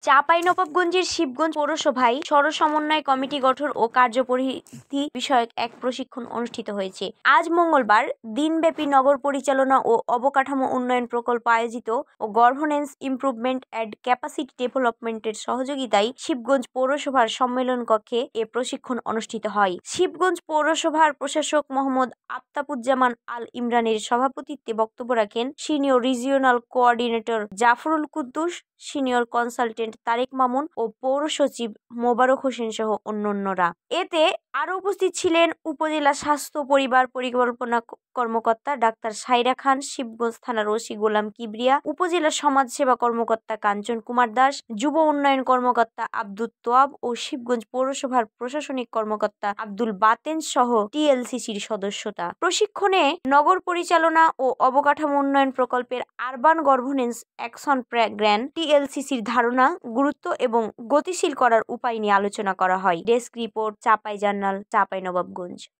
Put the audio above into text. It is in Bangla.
চাঁপাইনবাবগঞ্জের শিবগঞ্জ পৌরসভায় সমন্বয় কমিটি গঠন ও কার্যপরিধি বিষয়ক এক প্রশিক্ষণ অনুষ্ঠিত হয়েছে। আজ মঙ্গলবার দিনব্যাপী নগর পরিচালনা ও অবকাঠামো উন্নয়ন প্রকল্প আয়োজিত ও গভর্নেন্স ইমপ্রুভমেন্ট অ্যান্ড ক্যাপাসিটি ডেভেলপমেন্টের সহযোগিতায় শিবগঞ্জ পৌরসভার সম্মেলন কক্ষে এ প্রশিক্ষণ অনুষ্ঠিত হয়। শিবগঞ্জ পৌরসভার প্রশাসক মোহাম্মদ আফতাবুজ্জামান আল ইমরানের সভাপতিত্বে বক্তব্য রাখেন senior regional coordinator Zafrul Quddus, senior consultant Tareq Mamun ও পৌর সচিব মোবারক হোসেন সহ অন্যান্যরা। এতে আরো উপস্থিত ছিলেন উপজেলা স্বাস্থ্য পরিবার পরিকল্পনা কর্মকর্তা ডাক্তার সাইরা খান, শিবগঞ্জ থানার ওসি গোলাম কিবরিয়া, উপজেলা সমাজ সেবা কর্মকর্তা কাঞ্চন কুমার দাস, যুব উন্নয়ন কর্মকর্তা আব্দুল তোয়াব ও শিবগঞ্জ পৌরসভার প্রশাসনিক কর্মকর্তা আব্দুল বাতেন সহ টিএলসিসির সদস্যতা। প্রশিক্ষণে নগর পরিচালনা ও অবকাঠামো উন্নয়ন প্রকল্পের আরবান গভর্নেন্স অ্যাকশন প্ল্যান টিএলসিসির ধারণা, গুরুত্ব এবং গতিশীল করার উপায় নিয়ে আলোচনা করা হয়। Desk report, Chapai journal, Chapainawabganj.